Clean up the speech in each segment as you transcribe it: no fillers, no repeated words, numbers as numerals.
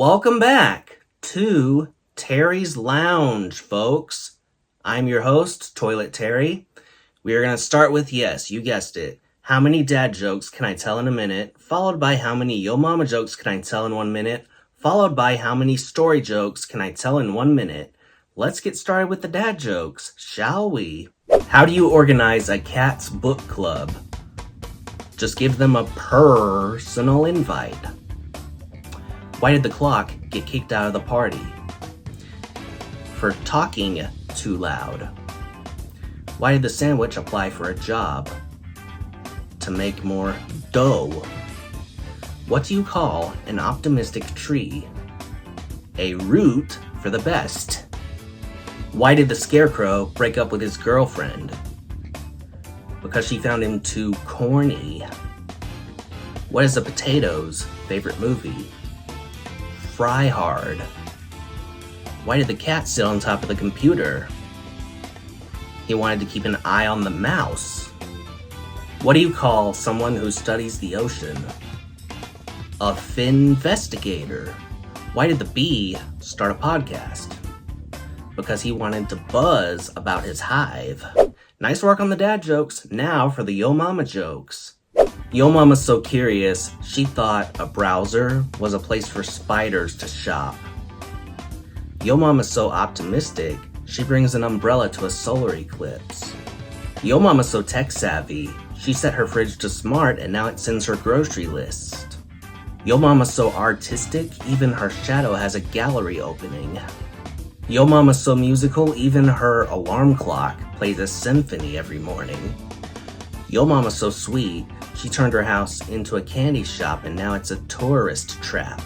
Welcome back to Terry's Lounge, folks. I'm your host, Toilet Terry. We are going to start with, yes, you guessed it, how many dad jokes can I tell in a minute, followed by how many yo mama jokes can I tell in 1 minute, followed by how many story jokes can I tell in 1 minute. Let's get started with the dad jokes, shall we? How do you organize a cat's book club? Just give them a personal invite. Why did the clock get kicked out of the party? For talking too loud. Why did the sandwich apply for a job? To make more dough. What do you call an optimistic tree? A root for the best. Why did the scarecrow break up with his girlfriend? Because she found him too corny. What is a potato's favorite movie? Fry Hard. Why did the cat sit on top of the computer? He wanted to keep an eye on the mouse. What do you call someone who studies the ocean? A finvestigator. Why did the bee start a podcast? Because he wanted to buzz about his hive. Nice work on the dad jokes. Now for the yo mama jokes. Yo mama's so curious, she thought a browser was a place for spiders to shop. Yo mama's so optimistic, she brings an umbrella to a solar eclipse. Yo mama's so tech savvy, she set her fridge to smart and now it sends her grocery list. Yo mama's so artistic, even her shadow has a gallery opening. Yo mama's so musical, even her alarm clock plays a symphony every morning. Yo mama's so sweet, she turned her house into a candy shop and now it's a tourist trap.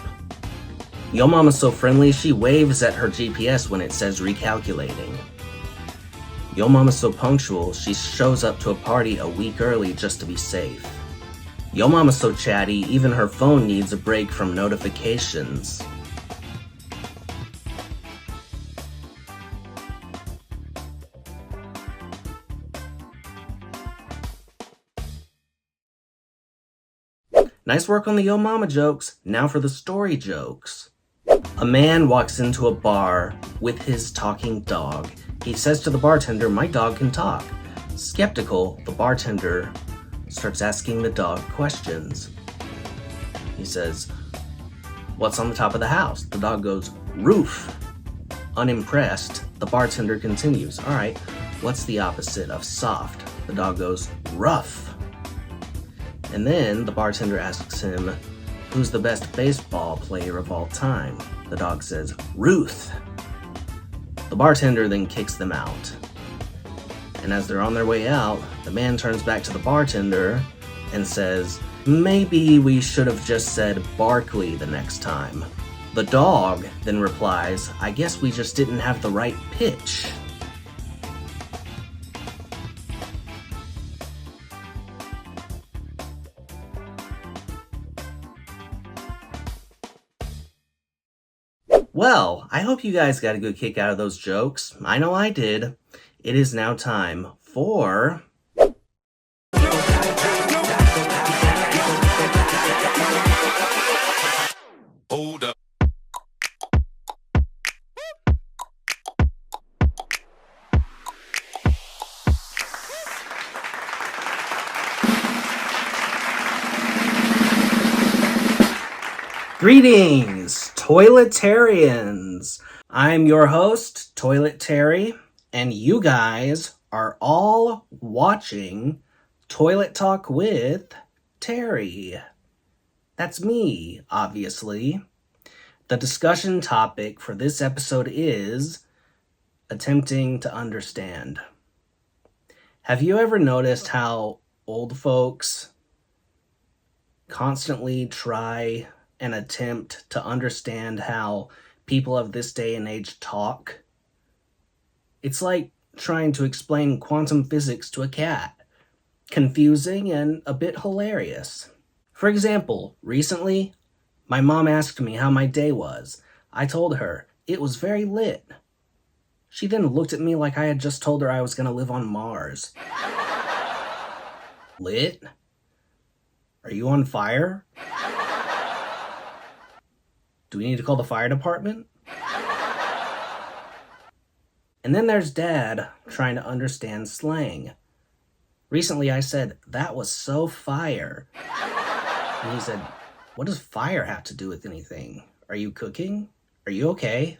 Yo mama's so friendly, she waves at her GPS when it says recalculating. Yo mama's so punctual, she shows up to a party a week early just to be safe. Yo mama's so chatty, even her phone needs a break from notifications. Nice work on the yo mama jokes. Now for the story jokes. A man walks into a bar with his talking dog. He says to the bartender, "My dog can talk." Skeptical, the bartender starts asking the dog questions. He says, "What's on the top of the house?" The dog goes, "Roof." Unimpressed, the bartender continues, "All right, what's the opposite of soft?" The dog goes, "Rough." And then the bartender asks him, "Who's the best baseball player of all time?" The dog says, "Ruth." The bartender then kicks them out. And as they're on their way out, the man turns back to the bartender and says, "Maybe we should have just said Barkley the next time." The dog then replies, "I guess we just didn't have the right pitch." Well, I hope you guys got a good kick out of those jokes. I know I did. It is now time for... Hold up. Greetings, Toiletarians! I'm your host, Toilet Terry, and you guys are all watching Toilet Talk with Terry. That's me, obviously. The discussion topic for this episode is attempting to understand. Have you ever noticed how old folks constantly try and attempt to understand how people of this day and age talk? It's like trying to explain quantum physics to a cat. Confusing and a bit hilarious. For example, recently, my mom asked me how my day was. I told her it was very lit. She then looked at me like I had just told her I was going to live on Mars. Lit? Are you on fire? Do we need to call the fire department? And then there's Dad trying to understand slang. Recently I said, "That was so fire." And he said, "What does fire have to do with anything? Are you cooking? Are you okay?"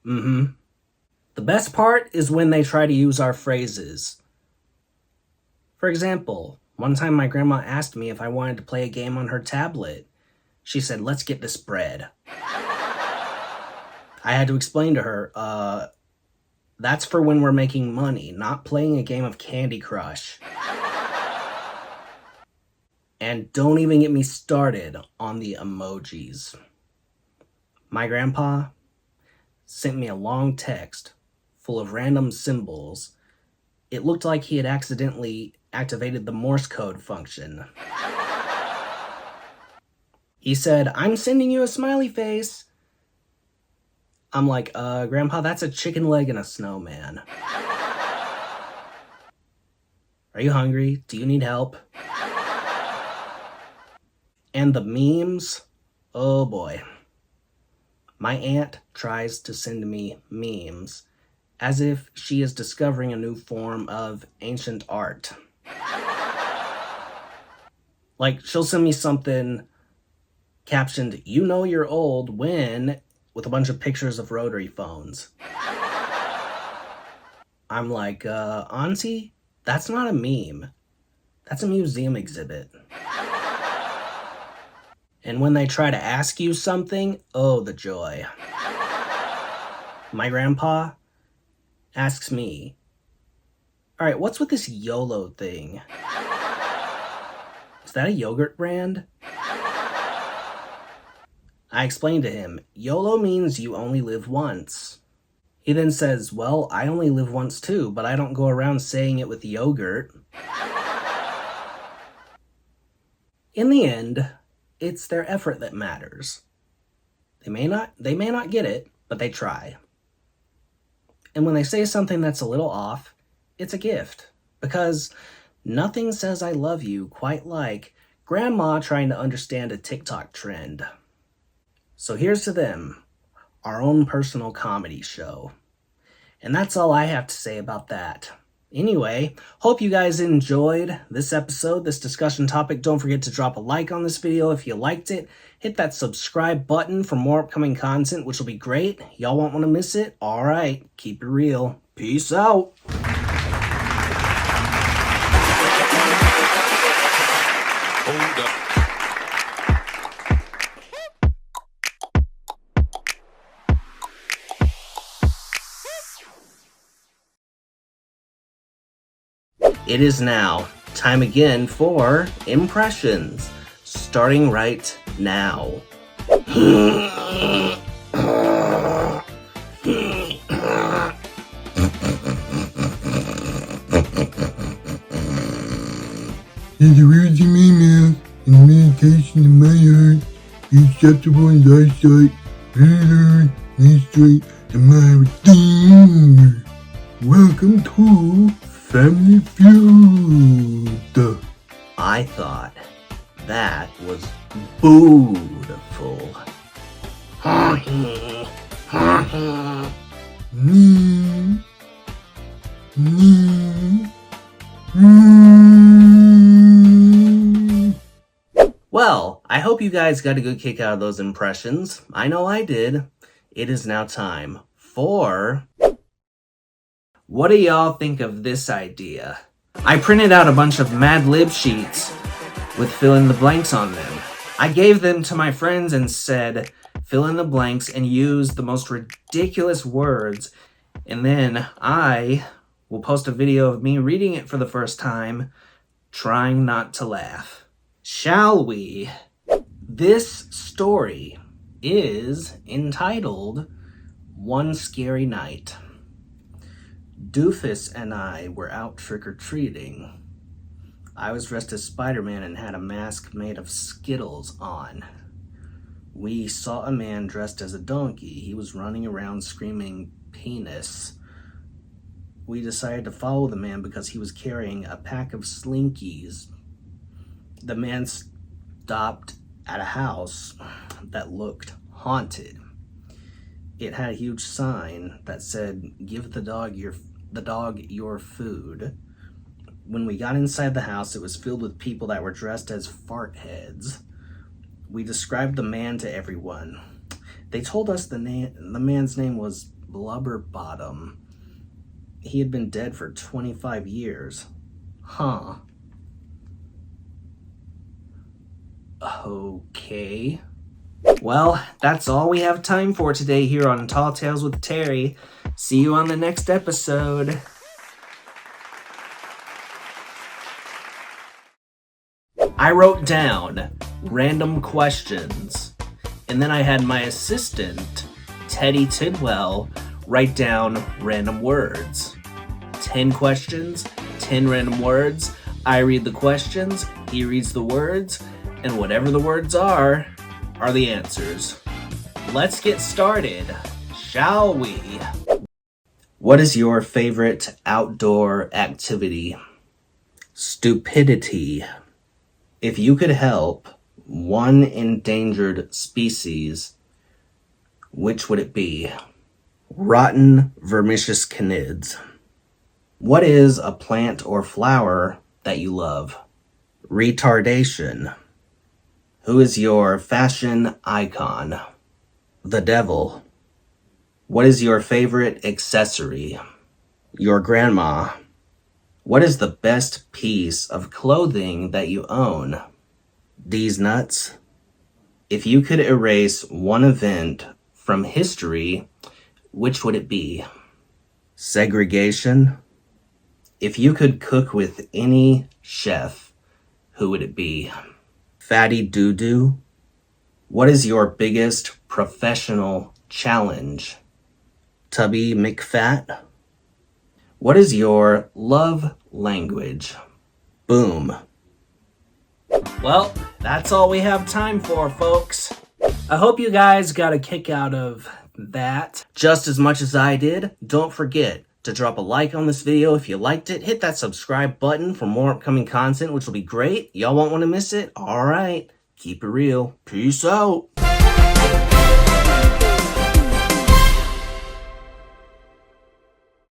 The best part is when they try to use our phrases. For example, one time my grandma asked me if I wanted to play a game on her tablet. She said, "Let's get this bread." I had to explain to her, that's for when we're making money, not playing a game of Candy Crush. And don't even get me started on the emojis. My grandpa sent me a long text full of random symbols. It looked like he had accidentally activated the Morse code function. He said, "I'm sending you a smiley face." I'm like, Grandpa, that's a chicken leg and a snowman. Are you hungry? Do you need help? And the memes, oh boy. My aunt tries to send me memes as if she is discovering a new form of ancient art. Like, she'll send me something captioned, "You know you're old when," with a bunch of pictures of rotary phones. I'm like, Auntie, that's not a meme. That's a museum exhibit. And when they try to ask you something, oh, the joy. My grandpa asks me, "All right, what's with this YOLO thing? Is that a yogurt brand?" I explained to him, YOLO means you only live once. He then says, "Well, I only live once too, but I don't go around saying it with yogurt." In the end, it's their effort that matters. They may not get it, but they try. And when they say something that's a little off, it's a gift. Because nothing says "I love you" quite like Grandma trying to understand a TikTok trend. So here's to them, our own personal comedy show. And that's all I have to say about that. Anyway, hope you guys enjoyed this episode, this discussion topic. Don't forget to drop a like on this video if you liked it. Hit that subscribe button for more upcoming content, which will be great. Y'all won't want to miss it. All right, keep it real. Peace out. Hold up. It is now time again for impressions, starting right now. In the words of my mouth and meditation in my heart, be acceptable in thy sight, very Lord, my strength, and my Redeemer. Welcome to Family Feud. I thought that was beautiful. Well, I hope you guys got a good kick out of those impressions. I know I did. It is now time for... What do y'all think of this idea? I printed out a bunch of Mad Lib sheets with fill in the blanks on them. I gave them to my friends and said, fill in the blanks and use the most ridiculous words, and then I will post a video of me reading it for the first time, trying not to laugh. Shall we? This story is entitled One Scary Night. Doofus and I were out trick-or-treating. I was dressed as Spider-Man and had a mask made of Skittles on. We saw a man dressed as a donkey. He was running around screaming penis. We decided to follow the man because he was carrying a pack of Slinkies. The man stopped at a house that looked haunted. It had a huge sign that said, "Give the dog your food." When we got inside the house, it was filled with people that were dressed as fart heads. We described the man to everyone. They told us the man's name was Blubber Bottom. He had been dead for 25 years. Huh. Okay. Well, that's all we have time for today here on Tall Tales with Terry. See you on the next episode. I wrote down random questions, and then I had my assistant, Teddy Tidwell, write down random words. 10 questions, 10 random words. I read the questions, he reads the words, and whatever the words are the answers. Let's get started, shall we? What is your favorite outdoor activity? Stupidity. If you could help one endangered species, which would it be? Rotten vermicious canids. What is a plant or flower that you love? Retardation. Who is your fashion icon? The devil. What is your favorite accessory? Your grandma. What is the best piece of clothing that you own? These nuts. If you could erase one event from history, which would it be? Segregation. If you could cook with any chef, who would it be? Fatty Doo-Doo. What is your biggest professional challenge? Tubby McFat. What is your love language? Boom. Well, that's all we have time for, folks. I hope you guys got a kick out of that just as much as I did. Don't forget to drop a like on this video if you liked it. Hit that subscribe button for more upcoming content, which will be great. Y'all won't want to miss it. All right, keep it real. Peace out.